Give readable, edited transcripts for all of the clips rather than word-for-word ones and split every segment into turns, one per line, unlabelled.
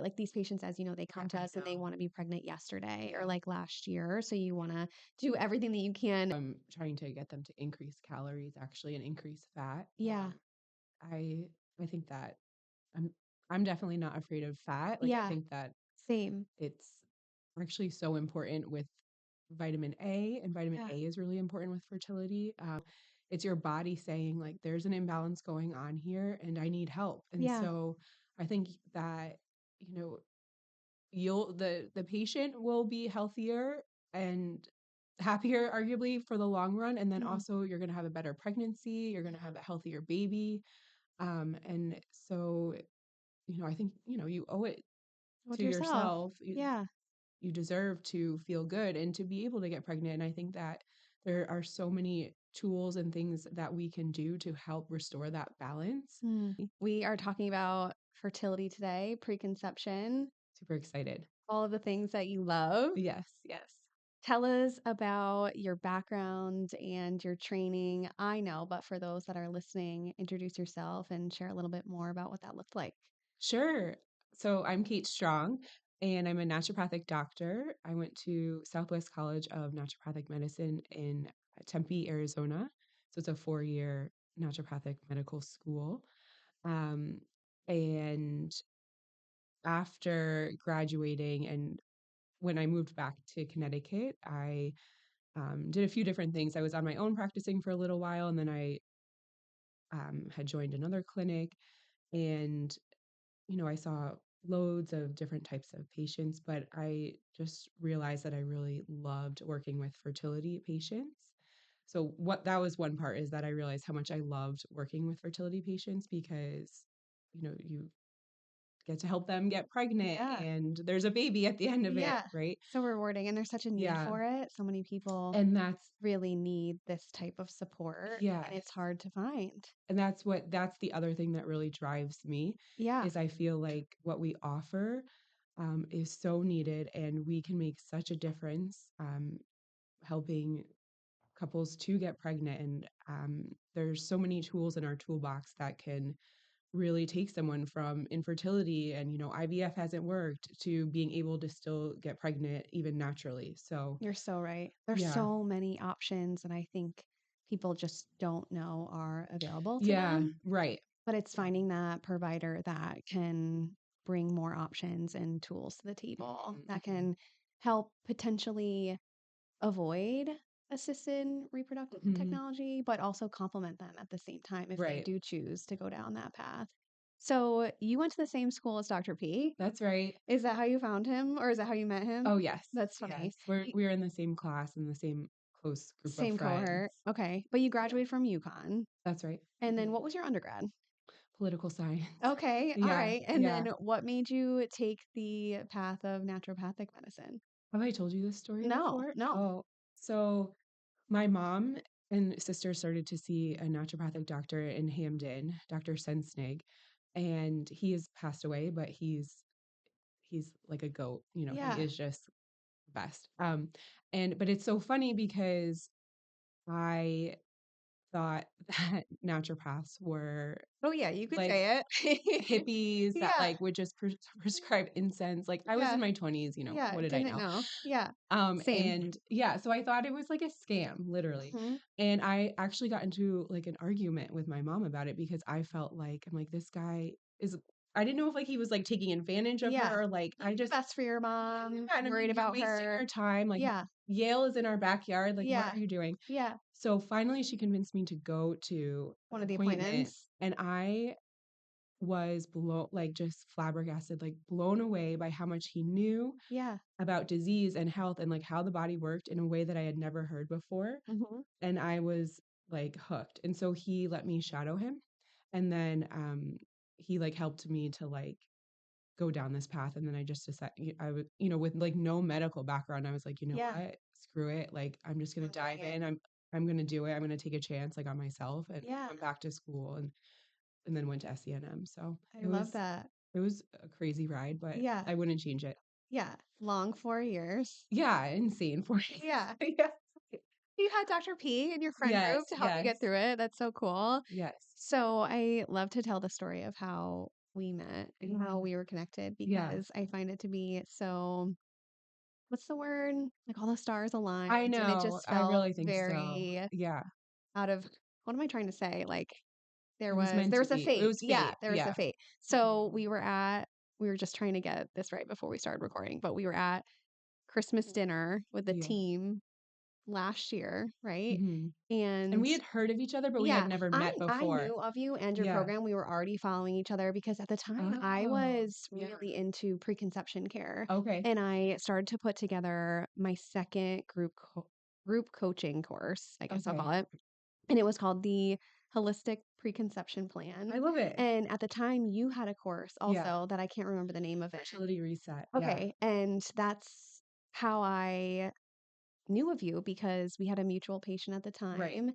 right? Like these patients, as you know, they come to
I
us and they
know.
want to be pregnant yesterday or
Yeah.
like last year. So you want to do everything that you can.
I'm trying to get them to increase calories actually and increase fat.
Yeah.
I think that I'm I'm definitely not afraid of fat. Like I
Yeah.
think that
Same.
it's actually so important with vitamin A, and vitamin
Yeah.
A is really important with fertility. It's your body saying like there's an imbalance going on here and I need help. And
Yeah.
so I think that you know the patient will be healthier and happier arguably for the long run, and then
Mhm.
also you're going to have a better pregnancy, you're going to have a healthier baby. And so I think you owe it
With
to
yourself.
yourself.
Yeah.
You deserve to feel good and to be able to get pregnant. And I think that there are so many tools and things that we can do to help restore that balance.
We are talking about fertility today, preconception,
Super excited.
all of the things that you love.
Yes, yes.
Tell us about your background and your training. I know, but for those that are listening, introduce yourself and share a little bit more about what that looked like.
Sure. So I'm Cait Strong, and I'm a naturopathic doctor. I went to Southwest College of Naturopathic Medicine in Tempe, Arizona. So it's a 4-year naturopathic medical school. Um, and after graduating and when I moved back to Connecticut, I did a few different things. I was on my own practicing for a little while, and then I had joined another clinic. And I saw loads of different types of patients, but I just realized that I really loved working with fertility patients. So what that was one part, is that I realized how much I loved working with fertility patients because you get to help them get pregnant
Yeah.
and there's a baby at the end of it,
Yeah.
right?
So rewarding. And there's such a need
Yeah.
for it. So many people
And that's
really need this type of support, and
yes.
it's hard to find.
And that's the other thing that really drives me,
Yeah.
is I feel like what we offer is so needed, and we can make such a difference helping couples to get pregnant. And there's so many tools in our toolbox that can really take someone from infertility and IVF hasn't worked to being able to still get pregnant even naturally. So
You're so right. There's
yeah,
so many options, and I think people just don't know are available to
yeah,
them.
right.
But it's finding that provider that can bring more options and tools to the table that
Mhm,
can help potentially avoid assisted reproductive
mhm.
technology, but also complement them at the same time if they
Right.
do choose to go down that path. So you went to the same school as Dr. P.
That's right.
Is that how you found him, or is that how you met him?
Oh, yes.
That's
Yes.
funny.
We're in the same class and the same close group of
Same
friends.
cohort. Okay. But you
Yeah.
graduated from UConn.
That's right.
And then
Mhm.
what was your undergrad?
Political science.
Okay. All
Yeah.
right. And
Yeah.
then what made you take the path of naturopathic medicine?
Have I told you this story
No,
before?
no.
Oh, so my mom and sister started to see a naturopathic doctor in Hamden, Dr. Sensnig, and he has passed away, but he's like a goat, he
Yeah.
is just the best. And but it's so funny because I thought that naturopaths were
Oh, yeah. You could
like
say it.
hippies that
Yeah.
like would just prescribe incense. Like I was
Yeah.
in my 20s,
Yeah.
what did I
Didn't
know?
know. Yeah. Same.
And yeah, so I thought it was like a scam, literally.
Hmm.
And I actually got into like an argument with my mom about it because I felt like I'm like, this guy is I didn't know if like he was like taking advantage of
Yeah.
her, or like I
The
just
best for your mom.
yeah, and I'm like,
Worried
you're
about
wasting
her.
your time. Like
Yeah.
Yale is in our backyard. Like, what
Yeah.
are you doing?
Yeah.
So finally she convinced me to go to
One
an
of the
appointment,
appointments.
and I was blown, like just flabbergasted, like blown away by how much he knew
Yeah.
about disease and health and like how the body worked in a way that I had never heard before.
Hmm.
And I was like hooked. And so he let me shadow him. And then he like helped me to like go down this path. And then I just decided I would, with like no medical background, I was like, you know
Yeah.
what? Screw it. Like I'm just gonna
I'm doing
dive
it.
in. I'm gonna do it. I'm gonna take a chance like on myself and
Yeah.
went back to school and then went to SENM. So
I love that.
it was a crazy ride, but
Yeah.
I wouldn't change it.
Yeah. Long 4 years.
Yeah, insane for you.
Yeah.
Yeah.
You had Dr. P in your friend
Yes,
group to help you
yes,
get through it. That's so cool.
yes.
So I love to tell the story of how we met and how we were connected
Yeah.
because I find it to be so what's the word? Like all the stars
I
aligned and it
know.
just
I
felt
really think so.
very
Yeah.
out of what am I trying to say? Like
It was meant
there
to
was a
be. It
fate.
was
Yeah,
fate.
there was a
Yeah.
fate. So we were just trying to get this right before we started recording, but we were at Christmas dinner with the
Yeah.
team last year, right?
Mhm. And
And
we had heard of each other, but we had
yeah,
never
I
met
I
before.
knew of you and your
Yeah.
program. We were already following each other because at the time I
Oh,
was
yeah.
really into preconception care
Okay.
and I started to put together my second group coaching course, I guess I'll call
Okay.
it. And it was called the Holistic Preconception
I
Plan.
love it.
And at the time you had a course
Yeah.
also that I can't remember the name of it.
Fertility reset. Yeah.
Okay, and that's how I knew of you because we had a mutual patient at the
Right.
time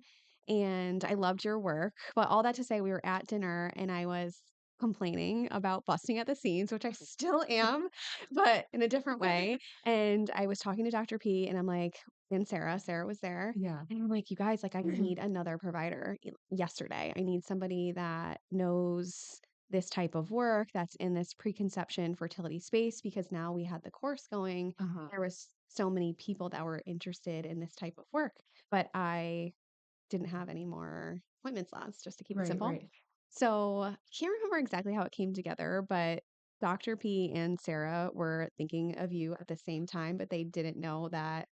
and I loved your work. But all that to say, we were at dinner and I was complaining about busting at the seams, which I still am, but in a different way. And I was talking to Dr. P and I'm like, and Sarah was there.
Yeah.
And I'm like, you guys, like, I need another provider yesterday. I need somebody that knows this type of work that's in this preconception fertility space because now we had the course going
Uh-huh.
there was so many people that were interested in this type of work, but I didn't have any more appointment slots, just to keep it
Right,
simple.
right.
So I can't remember exactly how it came together, but Dr. P and Sarah were thinking of you at the same time, but they didn't know that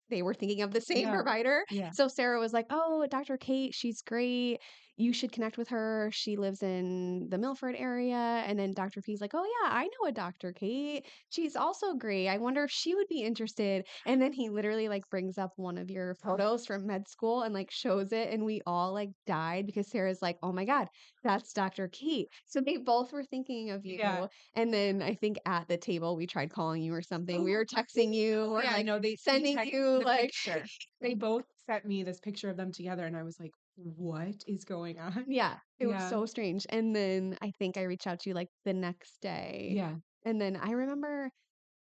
they were thinking of the same
Yeah.
provider.
Yeah.
So Sarah was like, "Oh, Dr. Cait, she's great. You should connect with her. She lives in the Milford area." And then Dr. P's like, "Oh yeah, I know a Dr. Cait. She's also great. I wonder if she would be interested." And then he literally like brings up one of your photos from med school and like shows it and we all like died because Sarah's like, "Oh my God, that's Dr. Cait." So they both were thinking of
Yeah.
you. And then I think at the table we tried calling you or something. We were texting you or
Yeah,
like
no, they
sending
text
you
the
like
picture. They both sent me this picture of them together, and I was like, "What is going on?"
yeah, it was
Yeah.
so strange. And then I think I reached out to you like the next day.
Yeah.
And then I remember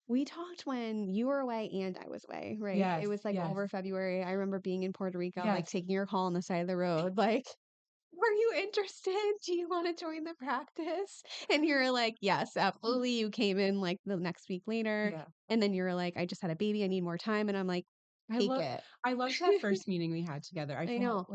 we talked when you were away and I was away, right? It
Yes.
was like
Yes.
over February. I remember being in Puerto Rico, like
Yes.
taking your call on the side of the road, like, "Are you interested? Do you want to join the practice?" And you're like, "Yes, absolutely." You came in like the next week later.
Yeah.
And then you're like, "I just had a baby. I need more time." And I'm like,
I
"Take
love
it."
I loved that first meeting we had together.
I know.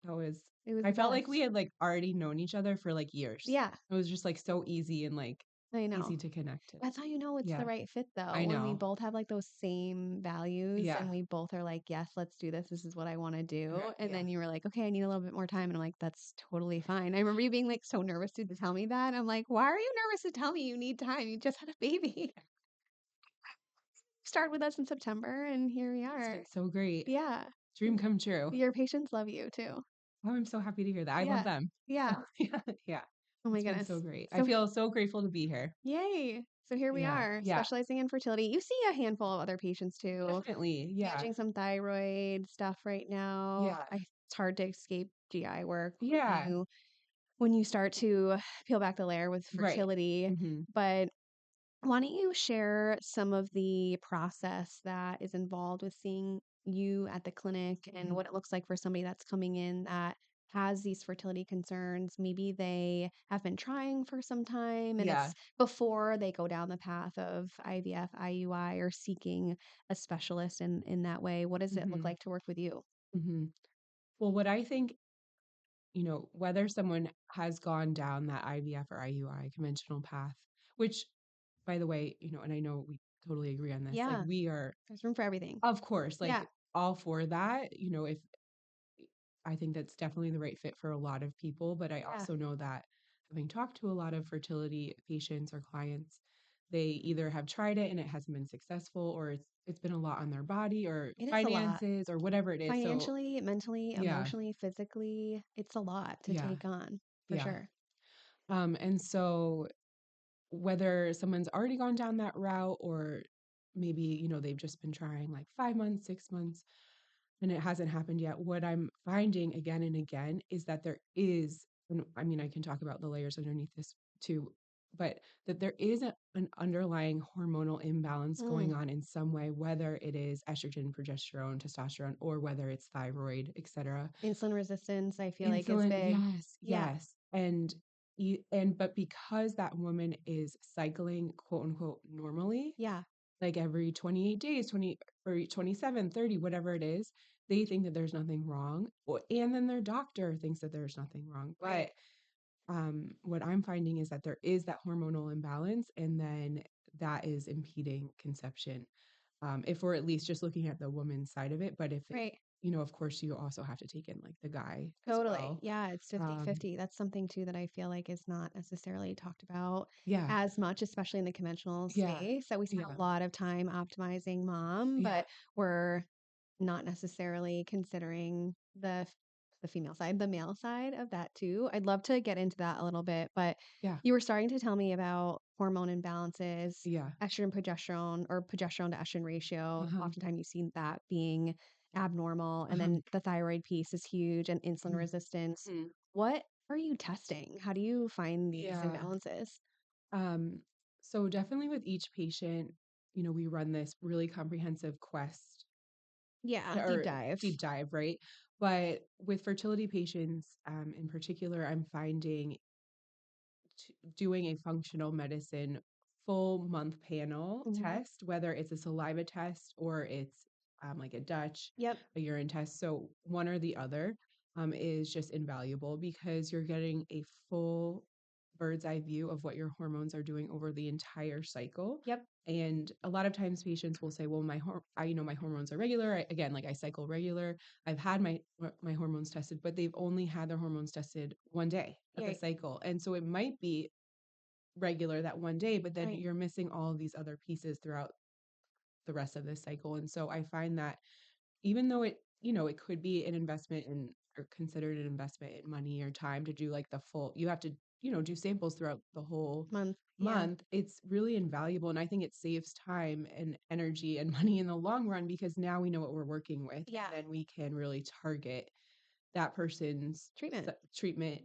That was
It was
I
the
felt like we
best.
had, like, already known each other for, like, years.
Yeah,
It was just, like, so easy and, like,
I know.
easy to connect to.
That's how you know it's the
Yeah.
right fit though,
I
when we
know.
both have like those same values
Yeah.
and we both are like, "Yes, let's do this. This is what I want to do." And
Yeah.
then you were like, "Okay, I need a little bit more time." And I'm like, "That's totally fine." I remember you being like so nervous to tell me that. I'm like, "Why are you nervous to tell me you need time? You just had a baby." Started with us in September and here we
It's been
are.
so great.
Yeah.
Dream come true.
Your patients love you too.
Oh, I'm so happy to hear that. I love
Yeah.
them. So,
Yeah.
yeah, yeah.
Oh my
It's been so
goodness.
great. I
So
feel so grateful to be here.
yay. So here we
Yeah,
are,
yeah,
specializing in fertility. You see a handful of other patients too.
definitely. Yeah,
Managing some thyroid stuff right now.
yeah,
It's hard to escape GI work
yeah.
when you start to peel back the layer with
Right.
fertility.
Mhm.
But why don't you share some of the process that is involved with seeing you at the clinic and
Mhm.
what it looks like for somebody that's coming in that has these fertility concerns? Maybe they have been trying for some time and
Yeah.
it's before they go down the path of IVF, IUI, or seeking a specialist in that way. What does it look
Mhm.
like to work with you?
Mhm. Well, what I think, whether someone has gone down that IVF or IUI conventional path, which, by the way, and I know we totally agree on this, like
Yeah,
we are,
there's room for everything.
of course,
Yeah,
like all for that, if I think that's definitely the right fit for a lot of people, but I
yeah.
also know that having talked to a lot of fertility patients or clients, they either have tried it and it hasn't been successful, or it's been a lot on their body or
It is a lot.
finances or whatever it is. So
Financially, mentally,
yeah,
emotionally, physically, it's a lot to
yeah,
take on, for
yeah.
sure.
And so whether someone's already gone down that route or maybe, they've just been trying like 5 months, 6 months, and it hasn't happened yet. What I'm finding again and again is that there is, and I mean, I can talk about the layers underneath this too, but that there is an underlying hormonal imbalance going
Mm.
on in some way, whether it is estrogen, progesterone, testosterone, or whether it's thyroid, etc.
Insulin resistance, I feel like is
Insulin,
big.
yes,
Yeah,
yes. And but because that woman is cycling quote unquote normally,
Yeah.
like every 28 days, 20 or 27, 30, whatever it is, they think that there's nothing wrong. And then their doctor thinks that there's nothing wrong.
Right.
But what I'm finding is that there is that hormonal imbalance, and then that is impeding conception. If we're at least just looking at the woman's side of it, but if it,
Right.
of course, you also have to take in like the guy as
Totally.
well.
Yeah, it's
Um,
50-50. That's something too that I feel like is not necessarily talked about
yeah,
as much, especially in the conventional
yeah,
space. That we spend
yeah,
a lot of time optimizing mom,
yeah,
but we're not necessarily considering the female side, the male side of that too. I'd love to get into that a little bit, but
yeah,
you were starting to tell me about hormone imbalances,
yeah.
estrogen progesterone or progesterone to estrogen ratio.
Uh-huh,
Oftentimes you see that being abnormal, and
uh-huh.
then the thyroid piece is huge and insulin
Mhm,
resistance.
mhm.
What are you testing? How do you find these
Yeah.
imbalances?
Um, so definitely with each patient, we run this really comprehensive quest
Yeah, deep
or
dive.
deep dive, right? But with fertility patients, in particular, I'm finding doing a functional medicine full month panel
Mhm.
test, whether it's a saliva test or it's like a Dutch,
Yep.
a urine test. So one or the other is just invaluable because you're getting a full bird's eye view of what your hormones are doing over the entire cycle.
Yep.
And a lot of times patients will say, well, my hormones are regular. Again, like I cycle regular. I've had my hormones tested, but they've only had their hormones tested one day of the
Yeah.
cycle. And so it might be regular that one day, but then
Right.
you're missing all of these other pieces throughout the rest of this cycle. And so I find that even though it could be an investment in or considered an investment in money or time to do like the full, you have to, do samples throughout the whole
Month. Yeah.
month, it's really invaluable. And I think it saves time and energy and money in the long run because now we know what we're working with.
Yeah.
And then we can really target that person's
Treatment.
treatment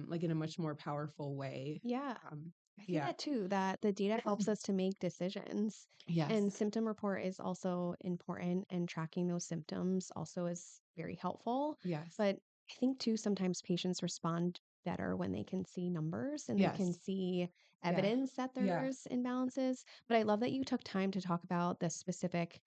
like in a much more powerful way.
Yeah.
Um,
I think
yeah.
that too, that the data helps us to make decisions. And
Yes.
symptom report is also important, and tracking those symptoms also is very helpful.
Yes.
But I think too, sometimes patients respond better when they can see numbers and they can
Yes.
see
Yeah.
evidence that
Yeah.
there's imbalances. But I love that you took time to talk about the specific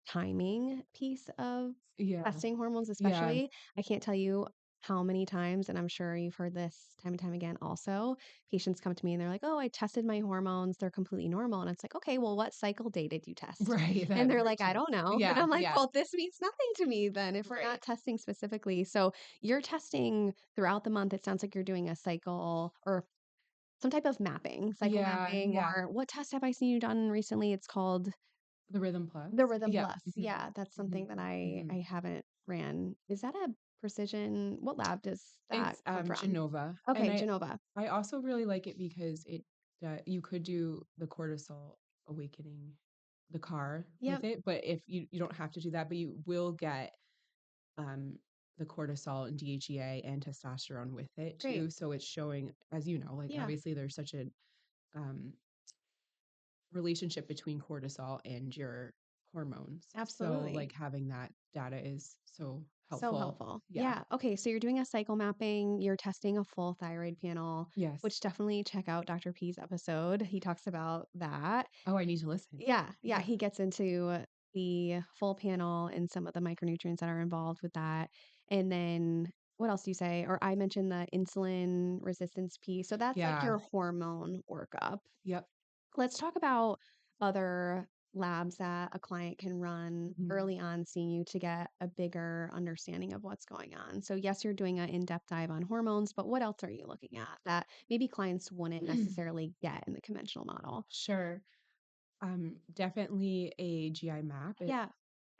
timing piece of
Yeah.
testing hormones,
Yeah.
especially. I can't tell you how many times, and I'm sure you've heard this time and time again also, patients come to me and they're like, "Oh, I tested my hormones. They're completely normal." And it's like, "Okay, well, what cycle day did you test?"
Right.
And
That
they're
very
like, "I
true.
don't know." And
Yeah.
I'm like,
Yeah.
"Well, this means nothing to me then if we're
Right.
not testing specifically." So you're testing throughout the month. It sounds like you're doing a cycle or some type of mapping, cycle
Yeah.
mapping,
Yeah.
or what test have I seen you done recently? It's called
The Rhythm Plus.
the Rhythm
Yeah.
Plus.
Hmm.
Yeah, that's
Hmm.
something that
Hmm.
I haven't ran. Is that a precision? What lab does that
It's
come from?
Genova, and
Okay,
I
Genova.
I also really like it because you could do the cortisol awakening, the car with
Yep,
it, but if you don't have to do that, but you will get um, the cortisol and DHEA and testosterone with it
great.
too. So it's showing, as you know, like
Yeah,
obviously there's such a um, relationship between cortisol and your hormones. So
absolutely.
like having that data is so
So
helpful.
helpful.
Yeah.
Yeah. Okay. So you're doing a cycle mapping, you're testing a full thyroid panel,
Yes.
which definitely check out Dr. P's episode. He talks about that.
Oh, I need to listen.
Yeah. Yeah.
Yeah.
He gets into the full panel and some of the micronutrients that are involved with that. And then what else do you say? Or I mentioned the insulin resistance piece. So that's like
Yeah.
your hormone workup.
Yep.
Let's talk about other labs that a client can run
Mhm.
early on, seeing you to get a bigger understanding of what's going on. So, yes, you're doing an in depth dive on hormones, but what else are you looking at that maybe clients wouldn't necessarily get in the conventional model?
Sure. Definitely a GI map.
Yeah,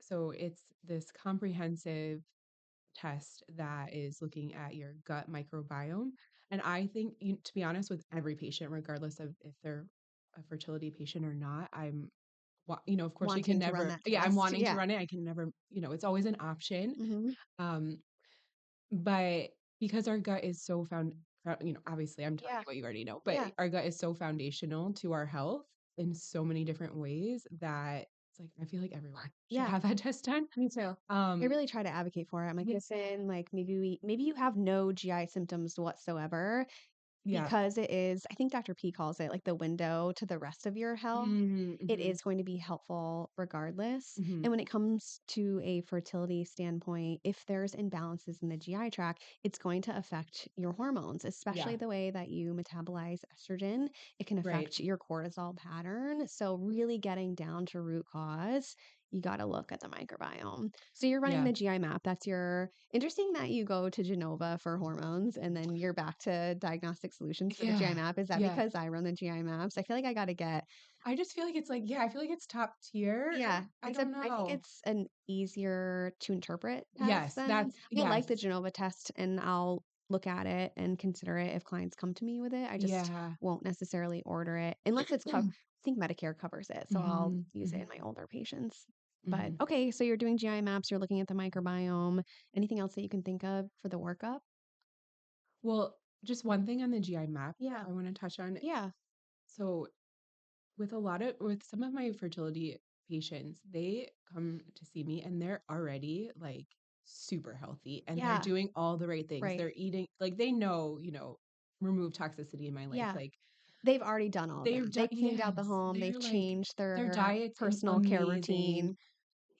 So it's this comprehensive test that is looking at your gut microbiome. And I think, to be honest, with every patient, regardless of if they're a fertility patient or not, of course, we can
wanting to run
never,
that
yeah, I'm
test.
wanting to
Yeah.
run it. I can never, it's always an option.
Hmm.
Um, but because our gut is so obviously I'm telling
Yeah.
you what you already know, but
Yeah.
our gut is so foundational to our health in so many different ways that it's like, I feel like everyone should
Yeah.
have that test done.
Me too. I
Um,
really try to advocate for it. I'm like,
yeah,
listen, like maybe you have no GI symptoms whatsoever.
Yeah.
because it is, I think Dr. P calls it like the window to the rest of your health.
Mhm,
It
mhm,
is going to be helpful regardless.
mhm.
And when it comes to a fertility standpoint, if there's imbalances in the GI tract, it's going to affect your hormones, especially
Yeah,
the way that you metabolize estrogen. It can
right.
affect your cortisol pattern. So, really getting down to root cause, you got to look at the microbiome. So, you're running
Yeah.
the GI map. That's your interesting that you go to Genova for hormones and then you're back to diagnostic solutions for the
Yeah,
GI map. Is that
yeah.
because I run the GI maps? I feel like I got to get
I just feel like it's like, yeah, I feel like it's top tier.
yeah,
I don't
I think
know.
it's an easier to interpret test
Yes,
than
that's
I
yes.
like the Genova test and I'll look at it and consider it if clients come to me with it. I just
Yeah.
won't necessarily order it unless it's I think Medicare covers it, so I'll
Mhm,
use it in
mhm,
my older patients. But
mhm.
okay, so you're doing GI maps, you're looking at the microbiome. Anything else that you can think of for the workup?
Well, just one thing on the GI map
Yeah.
I wanna touch on.
Yeah.
So, with some of my fertility patients, they come to see me and they're already, like, super healthy, and they're
Yeah.
doing all the right things.
Right.
They're eating like, they know, remove toxicity in my life,
Yeah.
like,
They've already done all of
they've
that.
done
They cleaned out the
yes,
home, they've
they're like
changed
their
their
diet's
personal care
amazing.
routine.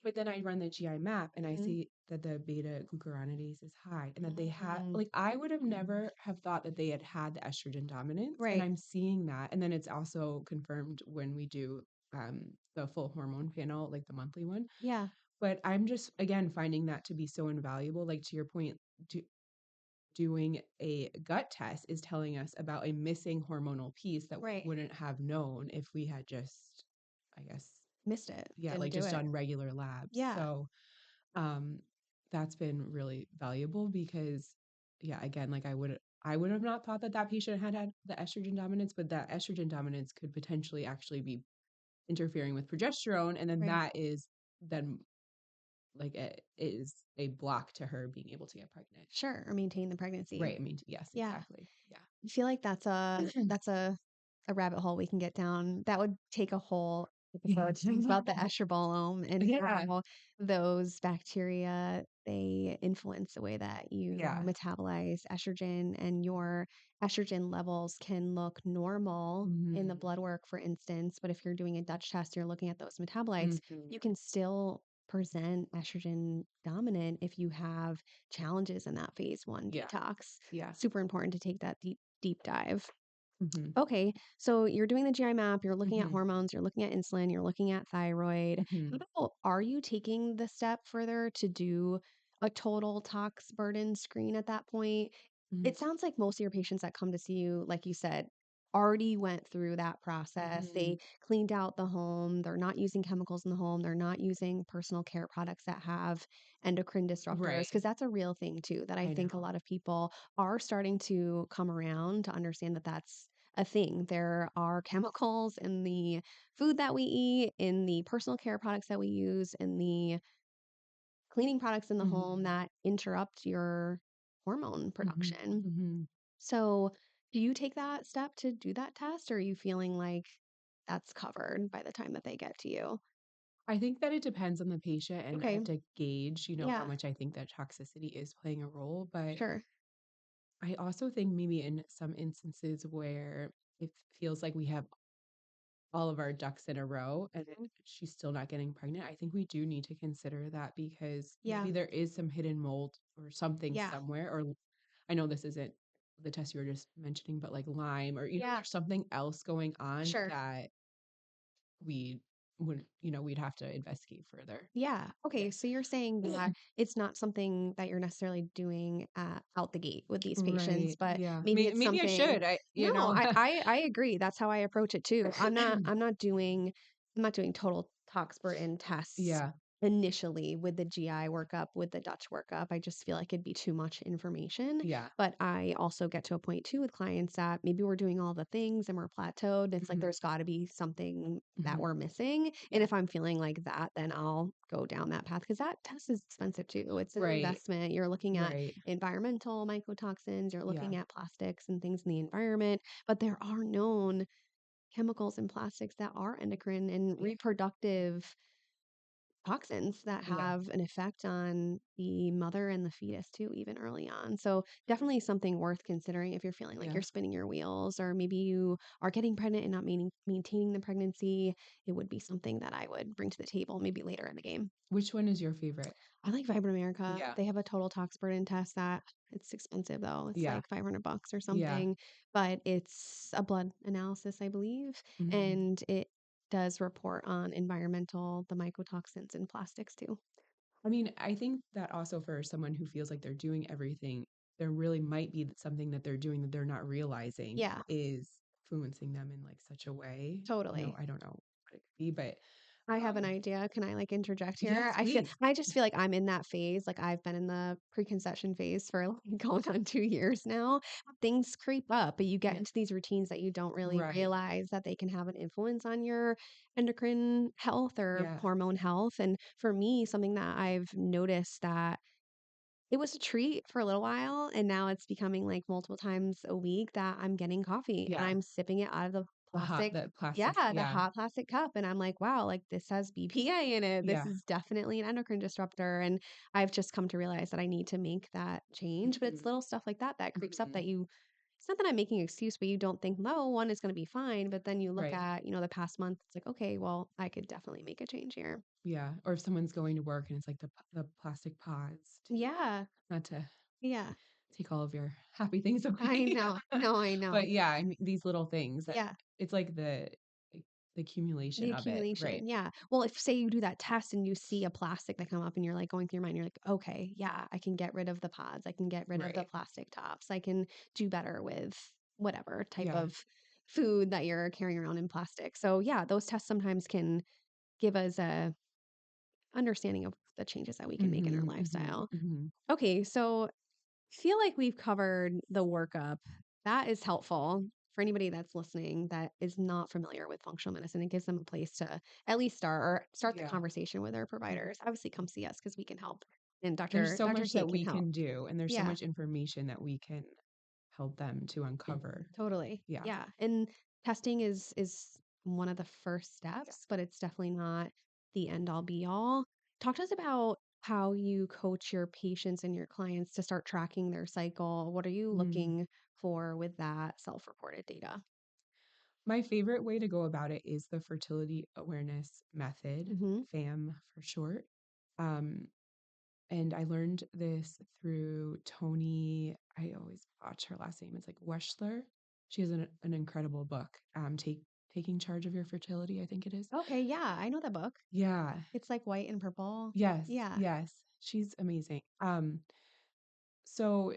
But then I run the GI map and I
Mhm.
see that the beta glucuronidase is high and that they have
Mm.
like I would have never have thought that they had the estrogen dominance, and
Right.
I'm seeing that. And then it's also confirmed when we do the full hormone panel, like the monthly one.
Yeah.
But I'm just again finding that to be so invaluable. Like to your point, do, doing a gut test is telling us about a missing hormonal piece that
Right.
wouldn't have known if we had just, I guess,
Missed it.
yeah,
Didn't
like
do
just
it.
done regular labs.
Yeah.
So um, that's been really valuable because, yeah, again, like I would have not thought that that patient had the estrogen dominance, but that estrogen dominance could potentially actually be interfering with progesterone, and then
Right.
that is then like it is a block to her being able to get pregnant.
Sure. Or maintain the pregnancy.
Right. I mean, yes,
Yeah.
exactly.
I feel like that's a rabbit hole we can get down. That would take a whole episode to talk about the estrobolome and
Yeah.
how those bacteria they influence the way that you
Yeah.
metabolize estrogen and your estrogen levels can look normal in the
Mhm.
blood work, for instance. But if you're doing a Dutch test, you're looking at those metabolites,
Mhm.
you can still present estrogen dominant if you have challenges in that phase one
Yeah.
detox.
Yeah.
Super important to take that deep dive.
Mhm.
Okay, so you're doing the GI map, you're looking at
Mhm.
hormones, you're looking at insulin, you're looking at thyroid.
Mhm.
Are you taking the step further to do a total tox burden screen at that point?
Mhm.
It sounds like most of your patients that come to see you, like you said, already went through that process. They
Mhm.
cleaned out the home. They're not using chemicals in the home. They're not using personal care products that have endocrine disruptors,
Right.
because that's a real thing too, that I
I
think a
know.
lot of people are starting to come around to understand that that's a thing. There are chemicals in the food that we eat, in the personal care products that we use, in the cleaning products in the home
Mhm.
that interrupt your hormone
Mhm.
production.
Mhm.
So, do you take that step to do that test, or are you feeling like that's covered by the time that they get to you?
I think that it depends on the patient, and I
Okay.
have to gauge, how
Yeah,
much I think that toxicity is playing a role. But
sure.
I also think maybe in some instances where it feels like we have all of our ducks in a row and then
Mhm.
she's still not getting pregnant, I think we do need to consider that because
Yeah.
maybe there is some hidden mold or something
Yeah.
somewhere. Or I know this isn't the test you were just mentioning, but like Lyme or,
Yeah.
there's something else going on
Sure.
that we would, we'd have to investigate further.
Yeah.
Yeah.
Okay. So you're saying that it's not something that you're necessarily doing out the gate with these patients,
Right.
but
Yeah.
maybe it's
Maybe I
something.
should.
No, I agree. That's how I approach it too. I'm not doing total tox burden tests
Yeah.
initially with the GI workup, with the Dutch workup. I just feel like it'd be too much information.
Yeah.
But I also get to a point too with clients that maybe we're doing all the things and we're plateaued. It's like
Mhm.
there's got to be something that
Mhm.
we're missing. And
Yeah.
if I'm feeling like that, then I'll go down that path because that test is expensive too. It's an
Right.
investment. You're looking at
Right.
environmental mycotoxins, you're
Yeah.
looking at plastics and things in the environment, but there are known chemicals and plastics that are endocrine and
Yeah.
reproductive toxins that
Yeah.
have an effect on the mother and the fetus too, even early on. So definitely something worth considering if you're feeling like
Yeah.
you're spinning your wheels, or maybe you are getting pregnant and not maintaining the pregnancy. It would be something that I would bring to the table maybe later in the game.
Which one is your favorite?
I like Vibrant America.
Yeah.
They have a total tox burden test that it's expensive though. It's
Yeah.
like $500 or
Yeah.
something, but it's a blood analysis, I believe,
Mhm.
and it does report on the mycotoxins in plastics too.
I mean, I think that also for someone who feels like they're doing everything, there really might be something that they're doing that they're not realizing
Yeah,
is influencing them in like such a way.
totally.
I don't know what it could be, but
I have an
um
idea. Can I like interject here?
yes, please.
I just feel like I'm in that phase. Like I've been in the preconception phase for like going on 2 years now. Things creep up, but you get
Yeah.
into these routines that you don't really
Right.
realize that they can have an influence on your endocrine health or
Yeah.
hormone health. And for me, something that I've noticed that it was a treat for a little while, and now it's becoming, like, multiple times a week that I'm getting coffee, and
Yeah.
I'm sipping it out of the plastic.
The plastic.
Yeah, the
Yeah.
hot plastic cup, and I'm like, "Wow, like, this has BPA in it. This
Yeah.
is definitely an endocrine disruptor," and I've just come to realize that I need to make that change, but it's
Mhm.
little stuff like that that creeps up that
Mhm.
you it's not that I'm making an excuse, but you don't think, "No, one is gonna be fine," but then you look
Right.
at, the past month, it's like, "Okay, well, I could definitely make a change here."
Yeah. Or if someone's going to work and it's like the plastic pods too.
Yeah,
Not to
yeah.
take all of your happy things
I
away.
know. No, I know.
But yeah, I mean, these little things that
Yeah.
it's like like, the
The
accumulation of it, right?
accumulation, yeah. Well, if say you do that test and you see a plastic that come up and you're like going through your mind, you're like, okay, yeah, I can get rid of the pods. I can get rid of the
Right.
plastic tops. I can do better with whatever type
Yeah.
of food that you're carrying around in plastic. So yeah, those tests sometimes can give us a understanding of the changes that we can make in our
Mhm, mhm,
lifestyle.
mhm.
Okay, so feel like we've covered the workup. That is helpful for anybody that's listening that is not familiar with functional medicine. It gives them a place to at least start the
Yeah.
conversation with their
Mhm.
providers. Obviously, come see us because we can help, and
There's so
Dr.
much that
Cait can
we
help.
can do, and there's so
Yeah.
much information that we can help them to uncover.
Totally.
Yeah.
Yeah. And testing is one of the first
Yeah.
steps, but it's definitely not the end all be all. Talk to us about how you coach your patients and your clients to start tracking their cycle. What are you
Mm.
looking for with that self-reported data?
My favorite way to go about it is the fertility awareness method,
Mhm.
FAM for short. Um, and I learned this through Tony. I always botch her last name. It's like Weschler. She has an incredible book. Taking charge of your fertility. I think it is.
Okay, yeah, I know that book.
Yeah.
It's like white and purple.
Yes.
Yeah.
Yes. She's amazing. So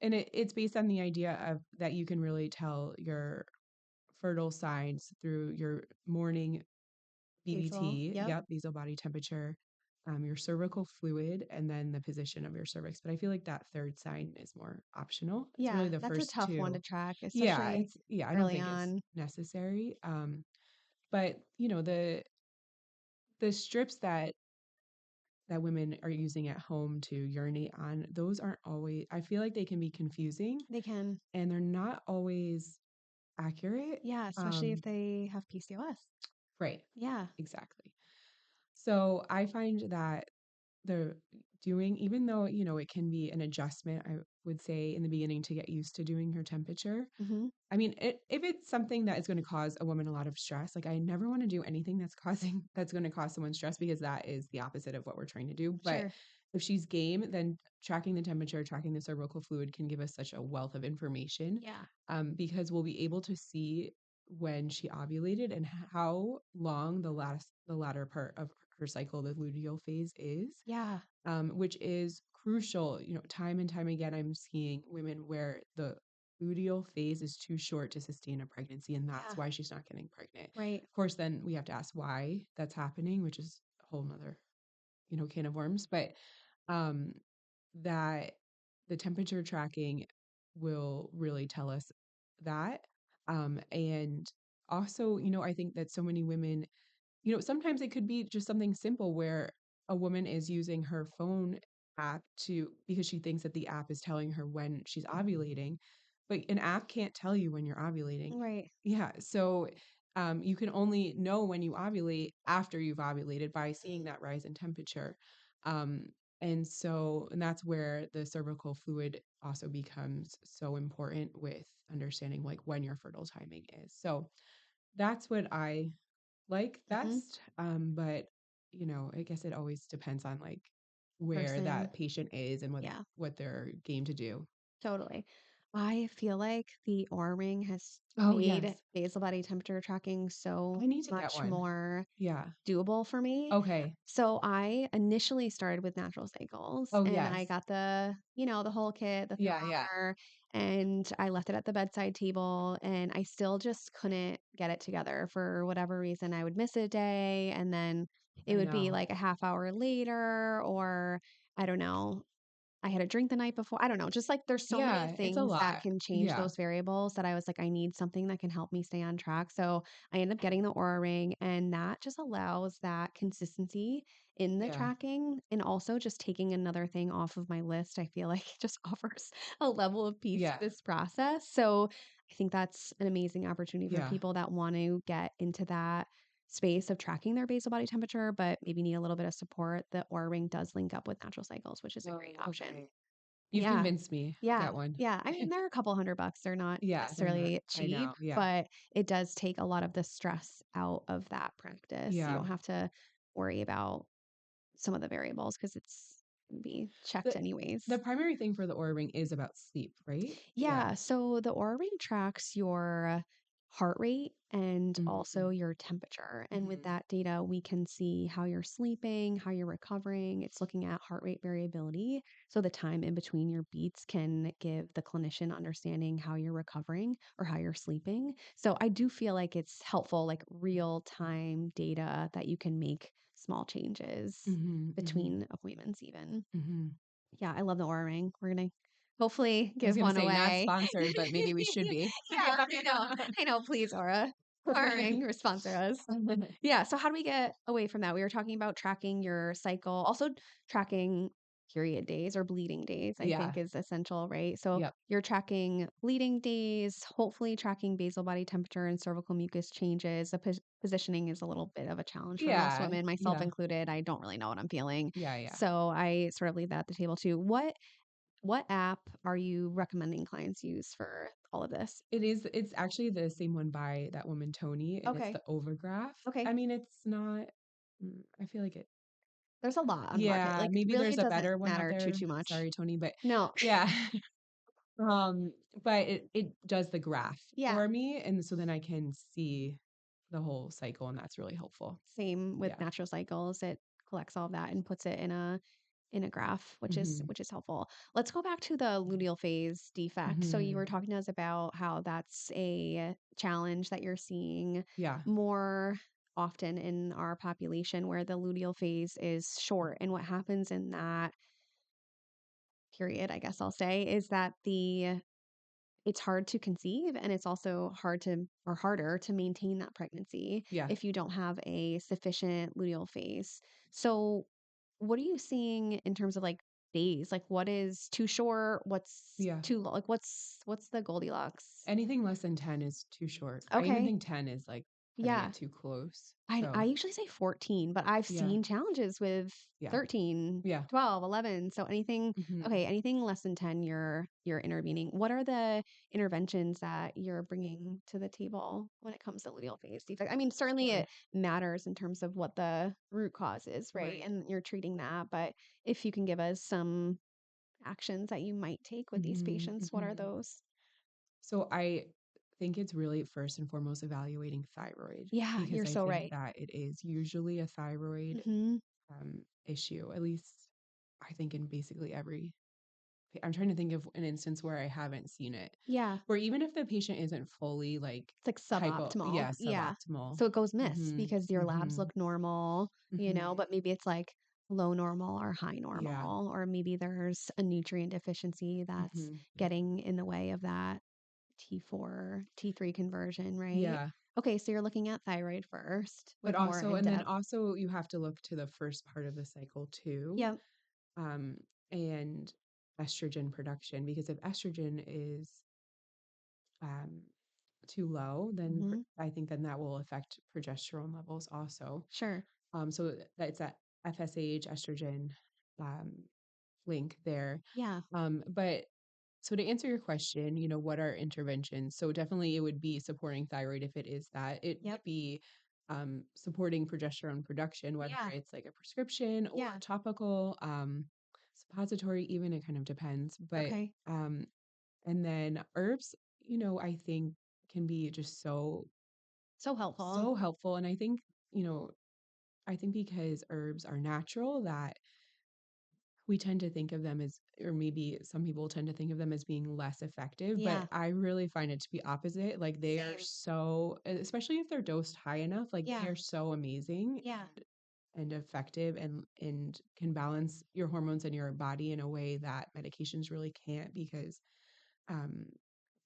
and it's based on the idea of that you can really tell your fertile signs through your morning
Basil.
BBT,
Yep.
yep, basal body temperature, your cervical fluid, and then the position of your cervix. But I feel like that third sign is more optional. It's really
Yeah,
the
that's a
first
tough one to
two.
track,
Yeah,
especially
yeah, I don't
early
think it's
on.
necessary. But the strips that women are using at home to urinate on, those aren't always. I feel like they can be confusing,
They can.
and they're not always accurate.
Yeah, especially if
Um,
they have PCOS.
right,
Yeah.
exactly. So I find that the doing, even though, it can be an adjustment, I would say in the beginning to get used to doing her temperature.
Mhm.
I mean, if it's something that is going to cause a woman a lot of stress, like I never want to do anything that's going to cause someone stress because that is the opposite of what we're trying to do. But
Sure.
if she's game, then tracking the temperature, tracking the cervical fluid can give us such a wealth of information,
Yeah.
because we'll be able to see when she ovulated and how long the latter part of her cycle, the luteal phase is,
Yeah.
which is crucial. Time and time again, I'm seeing women where the luteal phase is too short to sustain a pregnancy, and that's
Yeah.
why she's not getting pregnant.
Right.
Of course, then we have to ask why that's happening, which is a whole nother, can of worms. But um, that the temperature tracking will really tell us that. And also, I think that so many women, sometimes it could be just something simple where a woman is using her phone app because she thinks that the app is telling her when she's ovulating, but an app can't tell you when you're ovulating.
Right.
Yeah. So you can only know when you ovulate after you've ovulated by seeing that rise in temperature. Um, and that's where the cervical fluid also becomes so important with understanding like when your fertile timing is. So that's what I like
Mhm.
best. But I guess it always depends on like where
Person.
that patient is and
Yeah.
what they're game to do.
Totally. I feel like the Oura Ring has
Oh,
made
yes.
basal body temperature tracking so
I need to get
much
one.
more
Yeah.
doable for me.
Okay.
So I initially started with natural cycles
Oh,
and I
yes.
got the whole kit, the
Yeah, yeah.
thermometer, and I left it at the bedside table and I still just couldn't get it together for whatever reason. I would miss a day and then it
I
would be
know.
like a half hour later or I don't know. I had a drink the night before. I don't know, just like there's so many
Yeah, it's a
things that
lot.
can change
Yeah.
those variables that I was like, I need something that can help me stay on track. So I ended up getting the Aura Ring, and that just allows that consistency in the
Yeah.
tracking and also just taking another thing off of my list. I feel like it just offers a level of peace to
Yeah.
this process. So I think that's an amazing opportunity for
Yeah.
people that want to get into that space of tracking their basal body temperature, but maybe need a little bit of support. The Aura Ring does link up with natural cycles, which is a great
Oh,
option.
okay. You've
Yeah.
convinced me. I'll
Yeah.
get one.
Yeah. I mean, they're a couple $100. They're not
Yeah, they're not.
necessarily
I
cheap,
know. Yeah.
but it does take a lot of the stress out of that practice. You
Yeah.
don't have to worry about some of the variables because it's gonna be checked
The
anyways.
the primary thing for the Oura Ring is about sleep, right? Yeah.
Yeah, so the Oura Ring tracks your heart rate and also
Mhm.
your temperature. And with
Mhm.
that data, we can see how you're sleeping, how you're recovering. It's looking at heart rate variability. So the time in between your beats can give the clinician understanding how you're recovering or how you're sleeping. So I do feel like it's helpful, like real time data that you can make small changes
Mhm. Mhm.
between appointments, even.
Mhm.
Yeah, I love the Oura Ring. We're gonna hopefully
I was
give
gonna
one
say not
away.
sponsored, but maybe we should be.
Yeah, I know. I know. Please, Aura. Oura Ring, or sponsor us. Yeah. So, how do we get away from that? We were talking about tracking your cycle, also tracking period days or bleeding days, I
Yeah.
think is essential, right? So,
Yep.
you're tracking bleeding days, hopefully tracking basal body temperature and cervical mucus changes. The positioning is a little bit of a challenge for most
Yeah.
women, myself
Yeah.
included. I don't really know what I'm feeling.
Yeah, yeah.
So, I sort of leave that at the table too. What app are you recommending clients use for all of this?
It's actually the same one by that woman Tony, and it's
Okay.
the Overgraph. I
Okay.
mean, it's not I feel like it
There's a lot on the market.
yeah,
Like,
maybe
really,
there's
it
a
doesn't
better one out
matter
there.
too much.
Sorry, Tony, but
No.
yeah. Um, but it does the graph
Yeah.
for me, and so then I can see the whole cycle, and that's really helpful.
Same with
Yeah.
natural cycles. It collects all of that and puts it in a graph,
Mhm.
which is helpful. Let's go back to the luteal phase defect. So you were
Mhm.
talking to us about how that's a challenge that you're seeing
Yeah.
more often in our population where the luteal phase is short. And what happens in that period, I guess I'll say, is that the it's hard to conceive and it's also harder to maintain that pregnancy
Yeah.
if you don't have a sufficient luteal phase. So what are you seeing in terms of like days? Like what is too short? What's
Yeah.
too like what's the Goldilocks?
Anything less than 10 is too short. I even
Okay.
think 10 is, like, cutting
Yeah.
it too close.
I
So,
usually say 14, but I've
yeah.
seen challenges with
Yeah.
13,
Yeah.
12, 11. So anything,
Mhm.
okay, anything less than 10, you're intervening. What are the interventions that you're bringing to the table when it comes to luteal phase defect? I mean, certainly
Sure.
it matters in terms of what the root cause is, right?
Right.
And you're treating that, but if you can give us some actions that you might take with these
Mhm.
patients, what are
Mhm.
those?
So I think it's really first and foremost evaluating thyroid
Yeah,
because
you're
I
so
think
right.
that it is usually a thyroid
Hmm.
issue. At least I think in basically every. I'm trying to think of an instance where I haven't seen it,
Yeah.
where even if the patient isn't fully like
It's like suboptimal.
yeah,
Yeah.
suboptimal.
So it goes miss
Mhm.
because your labs
Mhm.
look normal,
Mhm.
but maybe it's like low normal or high
Yeah.
normal, or maybe there's a nutrient deficiency that's
Mhm.
getting in the way of that T4, T3 conversion, right?
Yeah.
Okay, so you're looking at thyroid first
But
with more
also,
in
and then
depth.
also you have to look to the first part of the cycle too,
Yep.
um, and estrogen production, because if estrogen is um, too low, then
Mhm.
I think then that will affect progesterone levels also.
Sure.
So that's that FSH estrogen um, link there.
Yeah.
But so to answer your question, what are interventions? So definitely it would be supporting thyroid if it is that. It
Yep.
would be supporting progesterone production, whether
Yeah.
it's like a prescription or
Yeah.
topical, suppository, even it kind of depends. But
Okay.
um, and then herbs, I think can be just
So helpful.
so helpful. And you know, I think because herbs are natural that we tend to think of them as, or maybe some people tend to think of them as being less effective, but
Yeah.
I really find it to be opposite. Like they are
Same.
so, especially if they're dosed high enough, like they
Yeah.
are so amazing
Yeah.
and effective and can balance your hormones in your body in a way that medications really can't because um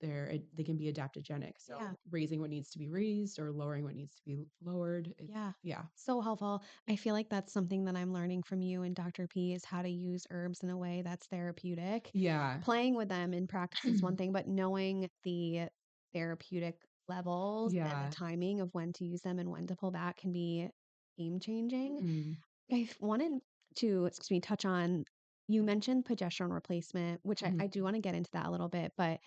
they can be adaptogenic. So
Yeah.
raising what needs to be raised or lowering what needs to be lowered. It's
Yeah.
yeah.
So helpful. I feel like that's something that I'm learning from you and Dr. P is how to use herbs in a way that's therapeutic.
Yeah.
Playing with them in practice is one thing, but knowing the therapeutic levels and the
Yeah.
timing of when to use them and when to pull back can be game changing.
Hmm.
I wanted to, excuse me, touch on you mentioned progesterone replacement, which I
Hmm.
do want to get into that a little bit, but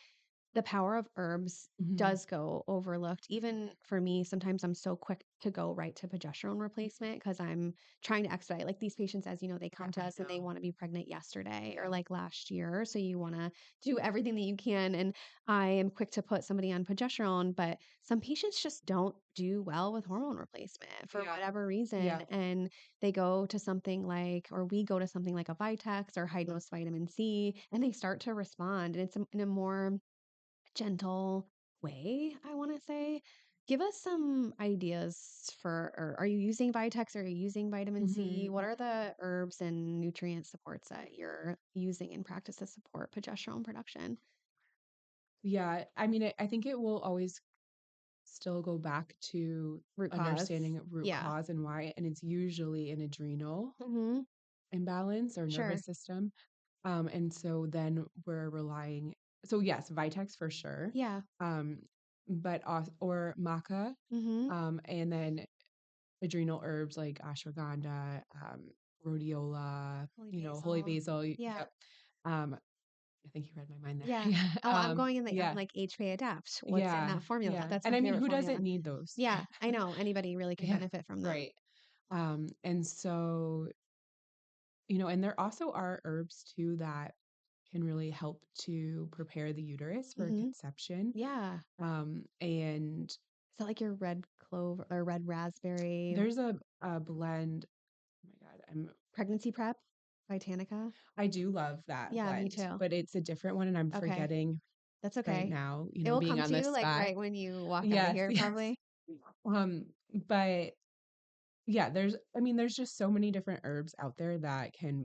the power of herbs
Hmm.
does go overlooked. Even for me, sometimes I'm so quick to go right to progesterone replacement because I'm trying to expedite. Like these patients, as you know, they
Yeah,
come to
I
us and they
know.
want to be pregnant yesterday or
Yeah.
like last year. So you want to do everything that you can. And I am quick to put somebody on progesterone, but some patients just don't do well with hormone replacement for
Yeah.
whatever reason.
Yeah.
And they go to something like, or we go to something like a Vitex or high dose vitamin C, and they start to respond. And it's in a more gentle way, I want to say. Give us some ideas for, or are you using Vitex? Or are you using vitamin C?
Hmm.
What are the herbs and nutrient supports that you're using in practice to support progesterone production?
Yeah. I mean, I think it will always still go back to
Root cause.
understanding root
Yeah.
cause and why, and it's usually an adrenal
Mm-hmm.
imbalance or
Sure.
nervous system. And so then we're relying, so yes, Vitex for sure.
Yeah.
Um, but or maca,
Mm-hmm.
and then adrenal herbs like ashwagandha, rhodiola,
Holy
holy
basil.
basil.
Yeah.
Yep. Um, I think you read my mind there.
Yeah.
Yeah.
Oh, I'm going in the, I'm
Yeah.
like HPA Adapt. What's in
Yeah.
that formula?
Yeah.
That's
And
my
I mean,
favorite
who
formula.
doesn't need those?
Yeah, I know. Anybody really could
Yeah.
benefit from them.
Right. And so, and there also are herbs too that can really help to prepare the uterus for
Mm-hmm.
conception.
Yeah.
And
Is that like your red clove or red raspberry
there's a blend. Oh my God,
pregnancy prep? Vitanica?
I do love that
Yeah, me
blend,
too.
but it's a different one and I'm
Okay.
forgetting
That's
right
okay.
now,
It will
being
come
on
to
the
you like
spot.
right when you walk out of
Yes,
here,
yes.
probably.
Um, but yeah, there's just so many different herbs out there that can,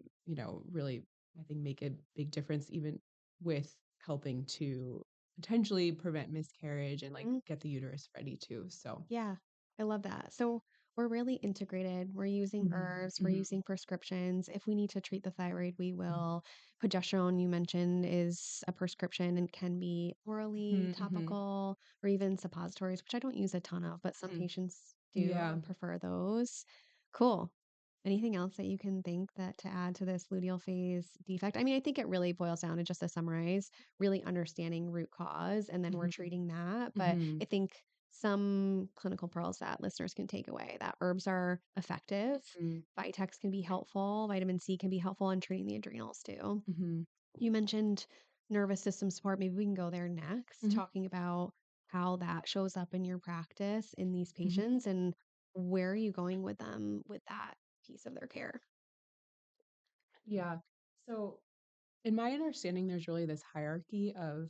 really, I think, make a big difference even with helping to potentially prevent miscarriage and like
Mhm.
get the uterus ready too. So,
Yeah, I love that. So we're really integrated. We're using
mhm,
herbs, we're
mhm,
using prescriptions. If we need to treat the thyroid, we will. Progesterone, you mentioned, is a prescription and can be orally,
mhm, mhm,
topical, or even suppositories, which I don't use a ton of, but some
mhm.
patients do
Yeah.
and prefer those. Cool. Anything else that you can think that to add to this luteal phase defect? I mean, I think it really boils down to, just to summarize, really understanding root cause and then we're
Mhm,
treating that. But
mhm,
I think some clinical pearls that listeners can take away that herbs are effective,
mhm,
Vitex can be helpful, vitamin C can be helpful in treating the adrenals too.
mhm,
You mentioned nervous system support. Maybe we can go there next,
mhm,
talking about how that shows up in your practice in these
mhm.
patients and where are you going with them with that piece of their care?
Yeah. So, in my understanding, there's really this hierarchy of Mhm.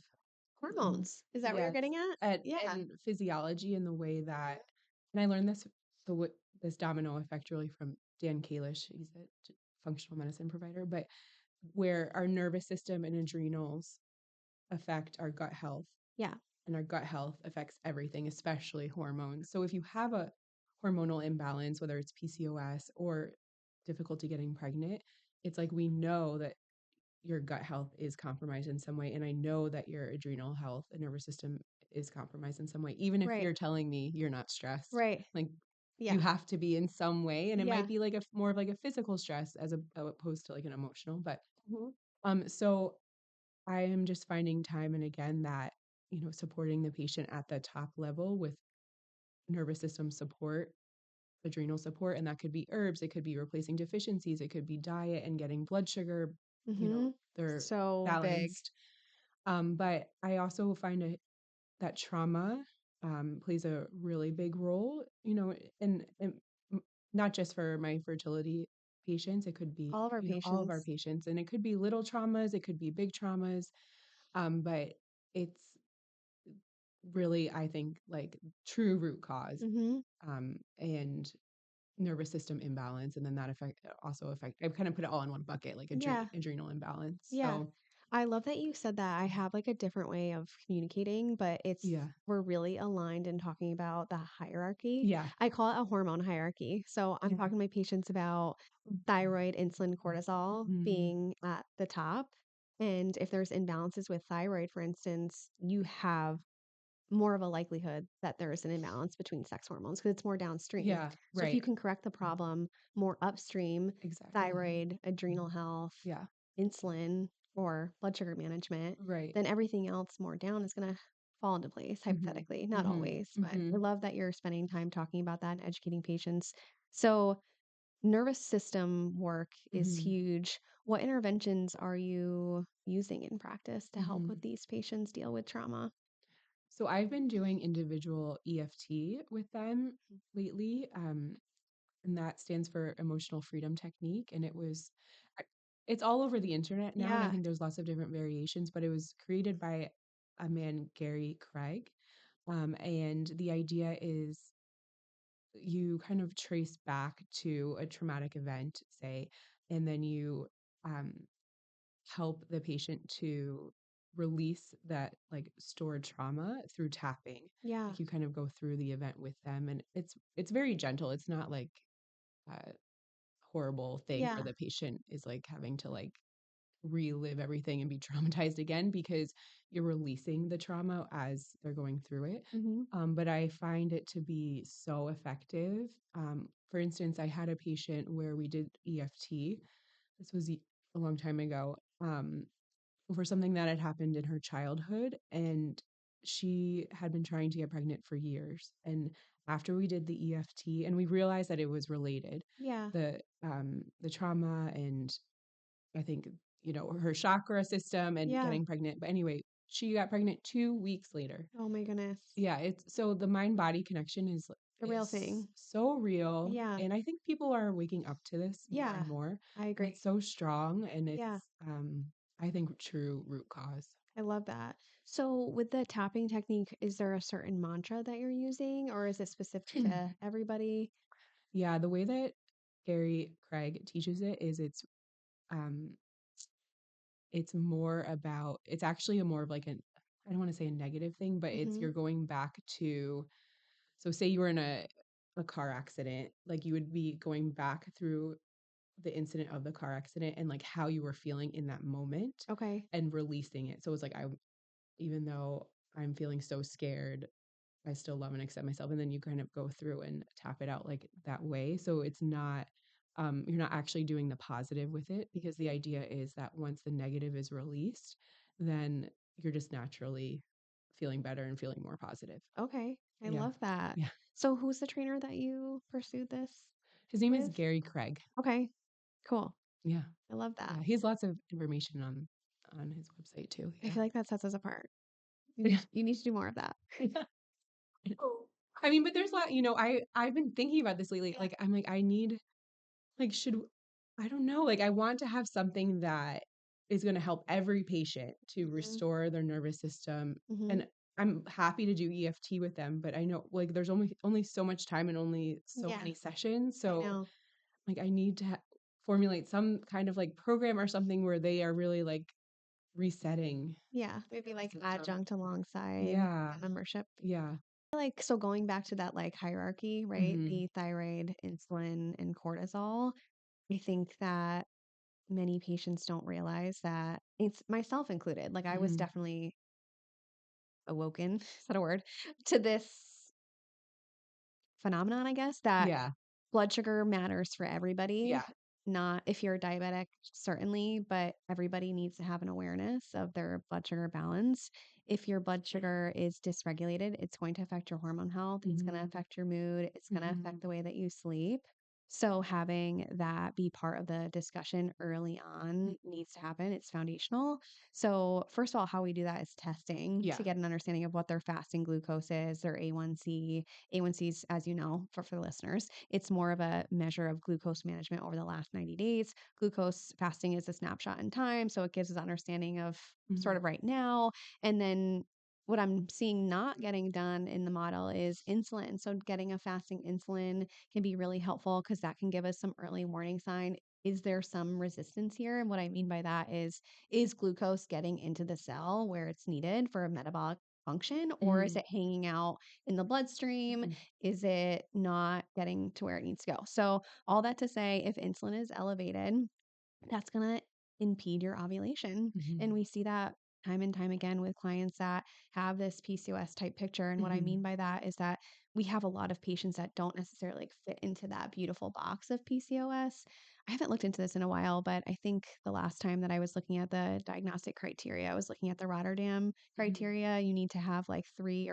Hormones. Is that what you're
yes,
getting at? Yeah.
and physiology in the way that, and I learned this domino effect really from Dan Kalish. He's a functional medicine provider, but where our nervous system and adrenals affect our gut health,
Yeah.
and our gut health affects everything, especially hormones. So if you have a hormonal imbalance, whether it's PCOS or difficulty getting pregnant, it's like we know that your gut health is compromised in some way. And I know that your adrenal health and nervous system is compromised in some way. Even if
Right.
you're telling me you're not stressed,
Right.
like you
Yeah.
have to be in some way, and it might
Yeah.
be like more of like a physical stress opposed to like an emotional. But
Mhm.
so I am just finding time and again that supporting the patient at the top level with nervous system support, adrenal support, and that could be herbs, it could be replacing deficiencies, it could be diet and getting blood sugar,
Mhm.
they're
So big.
balanced. But I also find that trauma plays a really big role, and not just for my fertility patients, it could be,
All of our
all of our
patients.
patients, and it could be little traumas, it could be big traumas, but it's really, I think, like true root cause,
Mhm.
and nervous system imbalance, and then that also affect. I kind of put it all in one bucket, like
Yeah.
adrenal imbalance.
Yeah.
So
I love that you said that. I have like a different way of communicating, but
yeah,
we're really aligned in talking about the hierarchy.
yeah,
I call it a hormone hierarchy. So I'm
yeah,
talking to my patients about thyroid, insulin, cortisol
mm,
being at the top. And if there's imbalances with thyroid, for instance, you have more of a likelihood that there is an imbalance between sex hormones because it's more downstream.
yeah,
So if you
right,
can correct the problem more upstream,
exactly,
thyroid, adrenal health,
yeah,
insulin, or blood sugar management,
right,
then everything else more down is going to fall into place,
hmm
hypothetically. Not
hmm
always, but
hmm
I love that you're spending time talking about that and educating patients. So, nervous system work is
hmm
huge. What interventions are you using in practice to help with
hmm
these patients deal with trauma?
So I've been doing individual EFT with them lately, and that stands for emotional freedom technique. And I- it's all over the internet now, and I
Yeah.
think there's lots of different variations. But it was created by a man, Gary Craig, and the idea is you kind of trace back to a traumatic event, say, and then you um, help the patient to release that like stored trauma through tapping.
Yeah.
Like you kind of go through the event with them, and it's very gentle. It's not like a horrible thing where
Yeah.
the patient is like having to like relive everything and be traumatized again, because you're releasing the trauma as they're going through it.
Mhm.
But I find it to be so effective. For instance, I had a patient where we did EFT. This was a long time ago, for something that had happened in her childhood. And she had been trying to get pregnant for years. And after we did the EFT, and we realized that it was related,
Yeah.
the trauma and I think, her chakra system and
Yeah.
getting pregnant. But anyway, she got pregnant 2 weeks later.
Oh my goodness.
Yeah, it's so the mind body connection
A real
is
thing.
so real.
Yeah.
And I think people are waking up to this more
Yeah.
and more.
I
And
agree.
it's so strong, and
Yeah.
um I think true root cause.
I love that. So, with the tapping technique, is there a certain mantra that you're using or is it specific to everybody?
Yeah, the way that Gary Craig teaches it is um it's actually a more of like I don't want to say a negative thing, but it's
Mhm.
you're going back to, so say you were in a car accident, like you would be going back through the incident of the car accident and like how you were feeling in that moment
Okay.
and releasing it. So it's like even though I'm feeling so scared, I still love and accept myself. And then you kind of go through and tap it out like that way. So it's not, you're not actually doing the positive with it, because the idea is that once the negative is released, then you're just naturally feeling better and feeling more positive.
Okay. I
Yeah.
love that.
Yeah.
So, who's the trainer that you pursued this
His name is
with?
Gary Craig.
Okay. Cool.
Yeah.
I love that.
Yeah. He has lots of information on his website too.
I
Yeah.
feel like that sets us apart.
Yeah.
You need to do more of that.
Oh. I mean, but there's a lot, I've been thinking about this lately.
Yeah.
Like, I'm like, I need, like, I don't know, like, I want to have something that is going to help every patient to
Mhm.
restore their nervous system.
Mhm.
And I'm happy to do EFT with them, but I know like there's only so much time and only so
Yeah.
many sessions.
I
So,
know.
like, I need to formulate some kind of like program or something where they are really like resetting
Yeah. Maybe
the
like
system.
adjunct alongside
Yeah.
the membership.
Yeah.
Like, so going back to that like hierarchy, right?
hmm
The thyroid, insulin, and cortisol. I think that many patients don't realize that it's myself included. Like I was
hmm
definitely awoken, is that a word? To this phenomenon, I guess, that
Yeah.
blood sugar matters for everybody.
Yeah.
Not if you're diabetic, certainly, but everybody needs to have an awareness of their blood sugar balance. If your blood sugar is dysregulated, it's going to affect your hormone health. It's going to
Mhm.
affect your mood. It's going to affect
Mhm.
the way that you sleep. So, having that be part of the discussion early on needs to happen. It's foundational. So, first of all, how we do that is testing to
Yeah.
get an understanding of what their fasting glucose is, their A1C. A1Cs, as you know, for the listeners, it's more of a measure of glucose management over the last 90 days. Glucose fasting is a snapshot in time. So it gives us understanding of sort
Mhm.
of right now. And then what I'm seeing not getting done in the model is insulin. So getting a fasting insulin can be really helpful because that can give us some early warning sign. Is there some resistance here? And what I mean by that is glucose getting into the cell where it's needed for a metabolic function, or is
Mhm.
it hanging out in the bloodstream?
Mhm.
Is it not getting to where it needs to go? So, all that to say, if insulin is elevated, that's going to impede your ovulation. And
Mhm.
we see that time and time again with clients that have this PCOS type picture. And what I mean
Mhm.
by that is that we have a lot of patients that don't necessarily fit into that beautiful box of PCOS. I haven't looked into this in a while, but I think the last time that I was looking at the diagnostic criteria, I was looking at the Rotterdam
Mhm.
criteria. You need to have like 3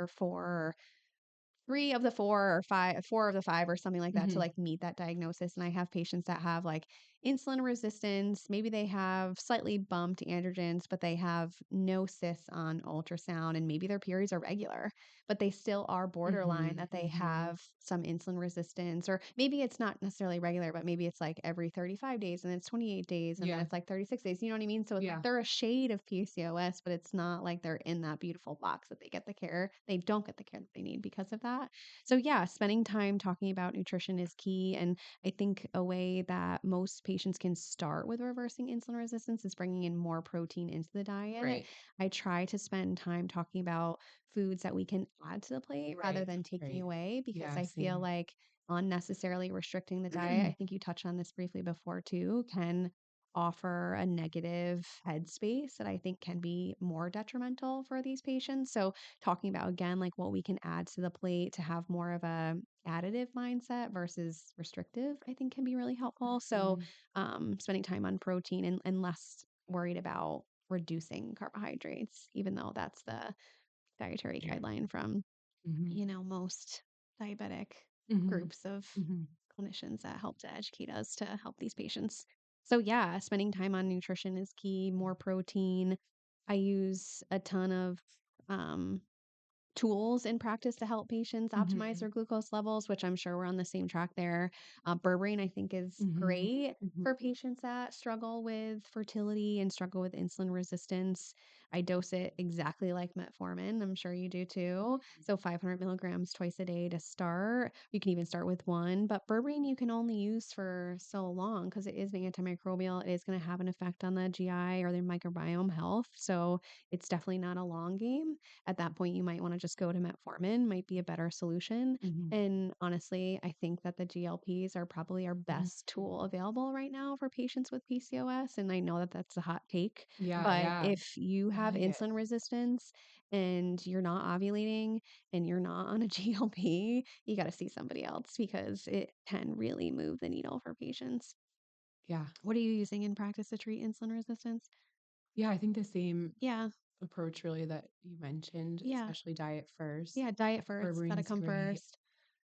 of the 4 or 5, 4 of the 5 or something like that to
Mhm.
like meet that diagnosis. And I have patients that have like insulin resistance. Maybe they have slightly bumped androgens, but they have no cysts on ultrasound, and maybe their periods are regular, but they still are borderline
Mhm.
that they
Mhm.
have some insulin resistance. Or maybe it's not necessarily regular, but maybe it's like every 35 days and it's 28 days and then
Yeah.
it's like 36 days. You know what I mean? So it's like
Yeah.
they're a shade of PCOS, but it's not like they're in that beautiful box that they get the care. They don't get the care that they need because of that. So, yeah, spending time talking about nutrition is key. And I think a way that most patients can start with reversing insulin resistance is bringing in more protein into the diet.
Right.
I try to spend time talking about foods that we can add to the plate rather
Right.
than taking
Right.
away because
Yeah,
I feel
same.
like unnecessarily restricting the diet, I think you touched on this briefly before too, can offer a negative headspace that I think can be more detrimental for these patients. So, talking about again like what we can add to the plate to have more of a additive mindset versus restrictive, I think can be really helpful. So,
Mhm.
spending time on protein and less worried about reducing carbohydrates, even though that's the dietary
Yeah.
guideline from,
Mhm.
most diabetic
Mhm.
groups of
Mhm.
clinicians that help to educate us to help these patients. So, yeah, spending time on nutrition is key, more protein. I use a ton of um, tools in practice to help patients optimize their
Mhm.
glucose levels, which I'm sure we're on the same track there. Berberine, I think, is
Mhm.
great
Mhm.
for patients that struggle with fertility and struggle with insulin resistance. I dose it exactly like metformin. I'm sure you do too. So 500 milligrams twice a day to start. You can even start with one, but berberine you can only use for so long because it is an antimicrobial. It is going to have an effect on the GI or the microbiome health. So it's definitely not a long game. At that point, you might want to just go to metformin, might be a better solution.
Mhm.
And honestly, I think that the GLPs are probably our
Mhm.
best tool available right now for patients with PCOS. And I know that that's a hot take,
Yeah,
but
yeah.
if you
I
have
like it.
insulin resistance and you're not ovulating and you're not on a GLP, you got to see somebody else because it can really move the needle for patients.
Yeah.
What are you using in practice to treat insulin resistance?
Yeah, I think the same
Yeah,
approach really that you mentioned,
yeah,
especially diet first.
yeah. Diet first. Got to
Berberines
come
great.
first.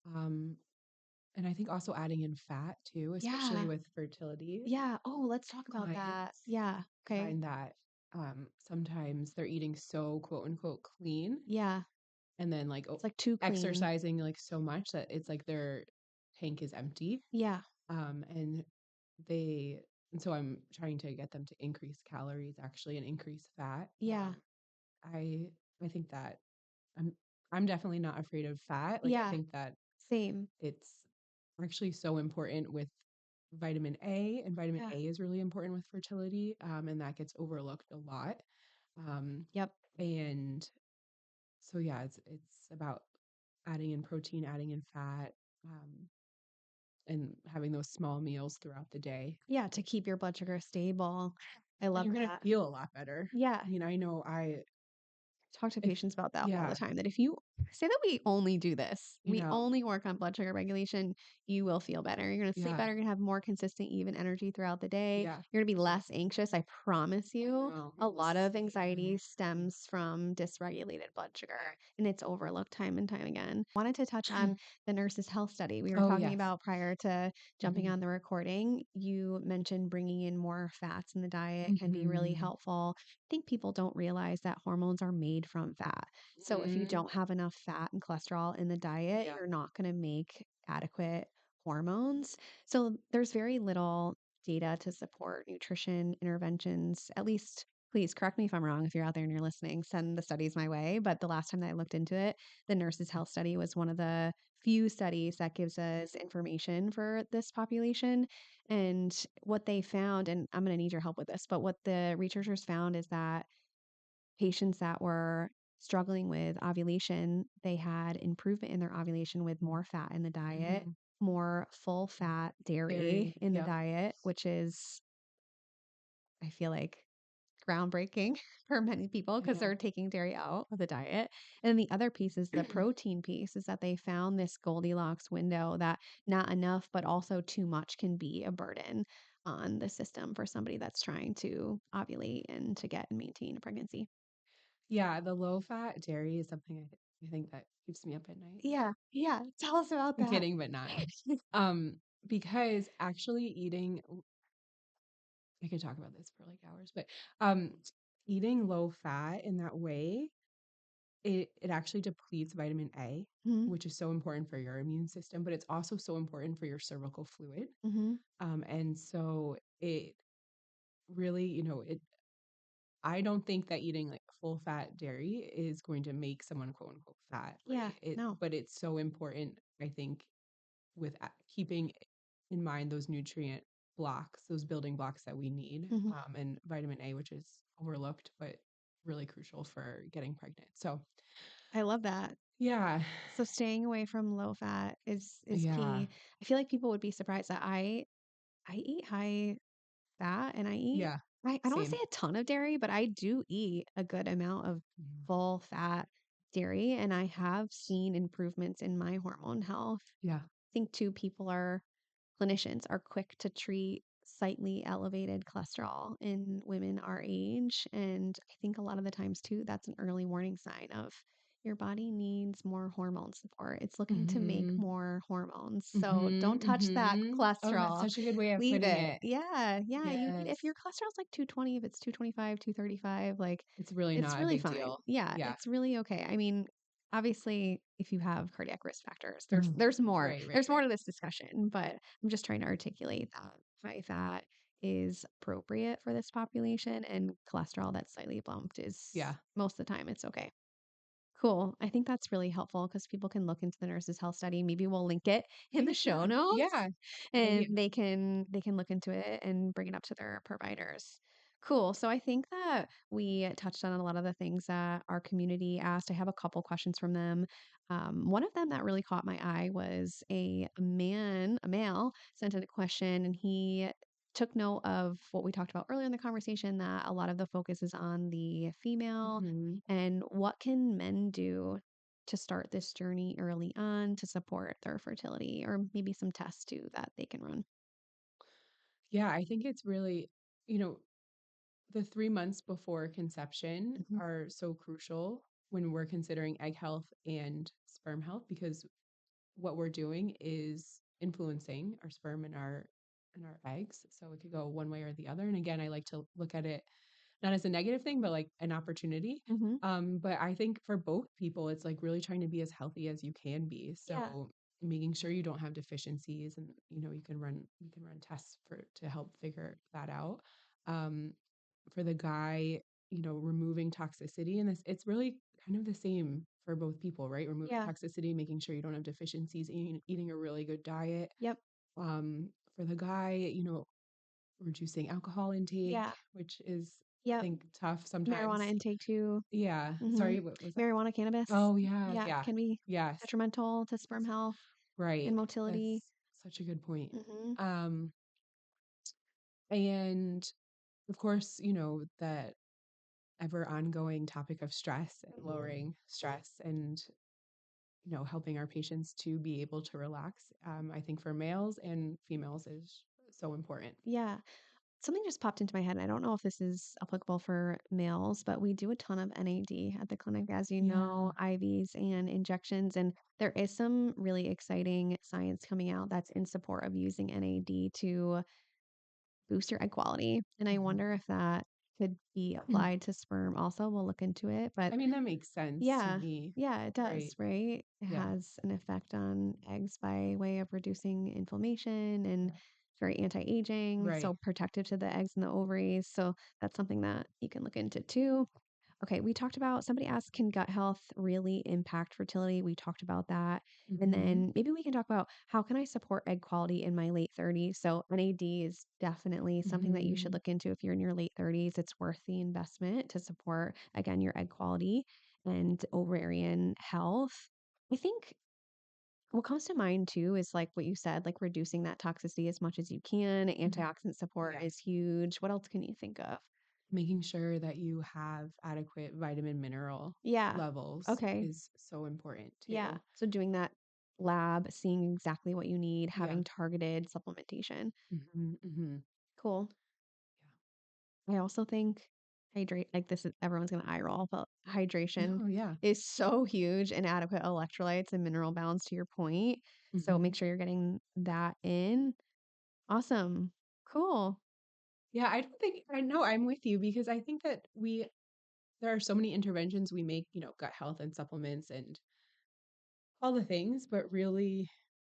Um, and I think also adding in fat too, especially
Yeah.
with fertility
Yeah. Oh, let's talk about that.
clients.
Yeah.
I
Okay.
find that sometimes they're eating so quote unquote clean
Yeah.
and then like
It's like too clean.
exercising like so much that it's like their tank is empty.
Yeah.
And they and so I'm trying to get them to increase calories actually and increase fat.
Yeah.
I I think that I'm I'm definitely not afraid of fat. Like I
Yeah.
think that
Same.
it's actually so important with vitamin A, and vitamin
Yeah.
A is really important with fertility, and that gets overlooked a lot. Um,
Yep.
and so yeah, it's about adding in protein, adding in fat, and having those small meals throughout the day.
Yeah. To keep your blood sugar stable. I
And
love
you're gonna
that.
feel a lot better.
Yeah.
I mean, I know
talk to
If
patients about that all the
yeah,
time, that if you say that we only do this,
I
we
know.
only work on blood sugar regulation, you will feel better. You're going to sleep
Yeah,
better. You're going to have more consistent, even energy throughout the day.
yeah,
You're going to be less anxious. I promise
I
you.
know.
A lot of anxiety stems from dysregulated blood sugar, and it's overlooked time and time again. Wanted to touch on the nurse's health study we were
Oh,
talking
yes.
about prior to jumping
Mhm,
on the recording. You mentioned bringing in more fats in the diet can be really
mhm,
helpful. Think people don't realize that hormones are made from fat. So if you
mhm.
don't have enough fat and cholesterol in the diet,
Yeah,
you're not going to make adequate hormones. So there's very little data to support nutrition interventions. At least, please correct me if I'm wrong. If you're out there and you're listening, send the studies my way. But the last time that I looked into it, the nurses' health study was one of the few studies that gives us information for this population. And what they found, and I'm going to need your help with this, but what the researchers found is that patients that were struggling with ovulation, they had improvement in their ovulation with more fat in the diet,
mhm.
more full fat dairy
Dairy,
in the
yep,
diet, which is, I feel like, groundbreaking for many people
I
because
know.
they're taking dairy out of the diet. And then the other piece is the protein piece, is that they found this Goldilocks window that not enough, but also too much can be a burden on the system for somebody that's trying to ovulate and to get and maintain a pregnancy.
Yeah, the low-fat dairy is something I think that keeps me up at night.
Yeah, yeah. Tell us about
I'm
that.
kidding, but not. Um, because actually eating I could talk about this for, like, hours, but, um, eating low fat in that way, it actually depletes vitamin A,
Mhm,
which is so important for your immune system, but it's also so important for your cervical fluid.
mhm.
And so it really, it I don't think that eating like full fat dairy is going to make someone quote unquote fat,
Yeah,
right?
no.
But it's so important, I think, with keeping in mind those nutrient blocks, those building blocks that we need,
Mhm.
and vitamin A, which is overlooked, but really crucial for getting pregnant. So,
I love that.
yeah,
So staying away from low fat is
yeah,
key. I feel like people would be surprised that I eat high fat and
yeah,
I don't wanna say
same.
a ton of dairy, but I do eat a good amount of
Mhm.
full fat dairy, and I have seen improvements in my hormone health.
Yeah,
I think too people are clinicians are quick to treat slightly elevated cholesterol in women our age. And I think a lot of the times, too, that's an early warning sign of your body needs more hormone support. It's looking to make
hmm
more hormones. So don't
hmm
touch that
hmm Oh, that's
cholesterol.
such a good way of
Leave
putting
it.
it.
Yeah. Yeah. You need, if
Yes,
your cholesterol's like 220, if it's 225, 235, like
it's really
it's
not a
really
big
fine.
deal.
Yeah.
Yeah.
It's really okay. I mean, obviously if you have cardiac risk factors, there's
Mhm.
there's more.
Right, right,
There's more
right.
to this discussion, but I'm just trying to articulate that high fat is appropriate for this population and cholesterol that's slightly bumped is
Yeah.
most of the time it's okay. Cool. I think that's really helpful because people can look into the nurse's health study. Maybe we'll link it in the show
Yeah.
notes
Yeah.
and
Maybe
they can look into it and bring it up to their providers. Cool. So I think that we touched on a lot of the things that our community asked. I have a couple questions from them. One of them that really caught my eye was a male sent in a question, and he took note of what we talked about earlier in the conversation, that a lot of the focus is on the female
mhm.
and what can men do to start this journey early on to support their fertility, or maybe some tests too that they can run?
Yeah, I think it's really, you know, the 3 months before conception
Mhm,
are so crucial when we're considering egg health and sperm health because what we're doing is influencing our sperm and our eggs. So it could go one way or the other. And again, I like to look at it not as a negative thing, but like an opportunity.
mhm.
But I think for both people, it's like really trying to be as healthy as you can be.
Yeah,
So making sure you don't have deficiencies and you can run tests for to help figure that out. Um, for the guy, removing toxicity and this it's really kind of the same for both people, right? Removing
yeah,
toxicity, making sure you don't have deficiencies, eating a really good diet.
yep,
For the guy, reducing alcohol intake,
yeah,
which is, I
yep.
think, tough
Marijuana
sometimes.
intake too.
Yeah.
Mhm.
Sorry, what was that?
Marijuana, cannabis,
Oh, yeah,
yeah,
yeah.
can be
Yes.
detrimental to sperm health
Right.
and
That's
motility.
such a good point.
Mhm.
Um, and of course, that. ever ongoing topic of stress and lowering stress and helping our patients to be able to relax. I think for males and females is so important.
Yeah. Something just popped into my head. I don't know if this is applicable for males, but we do a ton of NAD at the clinic, as you
Yeah.
know, IVs and injections. And there is some really exciting science coming out that's in support of using NAD to boost your egg quality. And I
Mhm.
wonder if that could be applied to sperm also. We'll look into it. But
I mean, that makes sense to
yeah,
me.
yeah, it does,
Right.
right? It
Yeah.
has an effect on eggs by way of reducing inflammation and
Yeah.
it's very anti-aging,
Right.
so protective to the eggs and the ovaries. So that's something that you can look into too. Okay, we talked about somebody asked, can gut health really impact fertility? We talked about that. And
Hmm.
then maybe we can talk about how can I support egg quality in my late 30s? So NAD is definitely something that you should
Hmm.
look into if you're in your late 30s. It's worth the investment to support again your egg quality and ovarian health. I think what comes to mind too is like what you said, like reducing that toxicity as much as you can. Antioxidant support
Yeah.
is huge. What else can you think of?
Making sure that you have adequate vitamin mineral
Yeah.
levels
Okay.
is so important
Yeah.
too.
So doing that lab, seeing exactly what you need,
Yeah.
having targeted supplementation.
Hmm. Hmm.
Cool. I also think hydrate like this is everyone's gonna eye roll, but
Yeah.
hydration
No, yeah.
is so huge and adequate electrolytes and mineral balance to your point. So
Hmm.
make sure you're getting that in. Awesome. Cool.
Yeah, I don't think I know I'm with you because I think that there are so many interventions we make, gut health and supplements and all the things, but really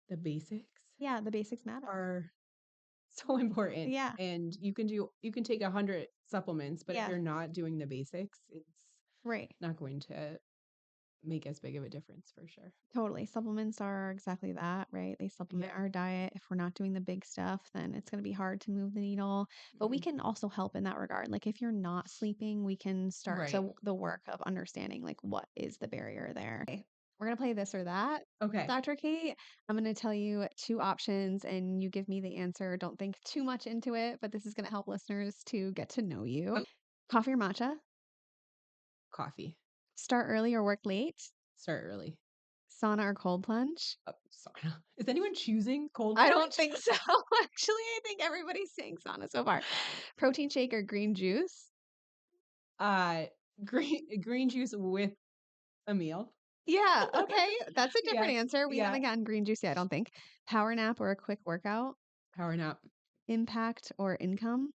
the basics
Yeah, the basics matter.
are so important.
Yeah.
And you can take 100 supplements, but if
Yeah.
you're not doing the basics, it's
Right.
not going to make as big of a difference for sure.
Totally. Supplements are exactly that, right? They supplement
Yeah.
our diet. If we're not doing the big stuff, then it's going to be hard to move the needle. But we
Mhm.
can also help in that regard. Like if you're not sleeping, we can start
Right.
the work of understanding like what is the barrier there. Okay. We're going to play this or that.
Okay.
Dr. Cait, I'm going to tell you two options and you give me the answer. Don't think too much into it, but this is going to help listeners to get to know you.
Oh,
Coffee or matcha?
coffee.
Start early or work late?
Start early.
Sauna or cold plunge?
Oh, sorry. Is anyone choosing cold
I don't
plunge?
think so. Actually, I think everybody's saying sauna so far. Protein shake or green juice?
Uh, green juice with a meal.
Yeah, okay. That's a different
Yeah.
answer. We
Yeah.
haven't gotten green juice yet, I don't think. Power nap or a quick workout?
Power nap.
Impact or income?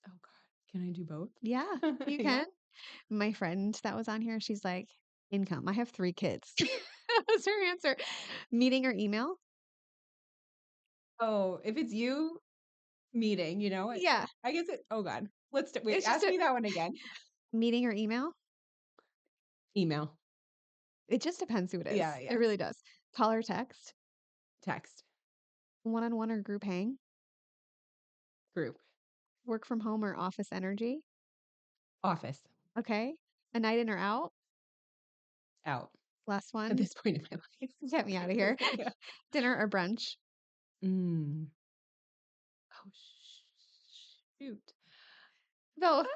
Oh God. Can I do both?
Yeah, you
Yeah.
can. My friend that was on here, she's like, income. I have 3 kids. That was her answer. Meeting or email?
Oh, if it's you meeting,
Yeah,
I guess oh God. Wait,
it's just
ask
a
me that one again.
meeting or email.
Email.
It just depends who it
Yeah,
is. It
yeah.
really does. Call or text,
Text.
one-on-one or group hang,
Group.
work from home or office energy.
Office.
Okay. A night in or out?
Out.
Last
At
one.
this point in my life.
Get me out of here.
Yeah.
Dinner or brunch?
Mm. Oh shoot.
Both.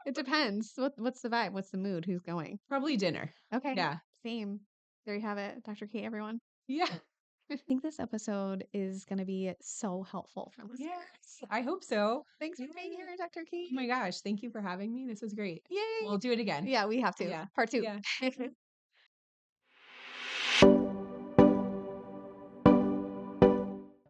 It depends. What's the vibe? What's the mood? Who's going?
Probably dinner.
Okay.
Yeah.
Same. There you have it, Dr. Cait, everyone.
Yeah.
I think this episode is going to be so helpful for listeners.
Yes. I hope so.
Thanks
Yeah.
for being here, Dr.
Oh my
Cait.
gosh. Thank you for having me. This was great.
Yay.
We'll do it again.
Yeah, we have to.
Yeah.
Part 2.
Yeah.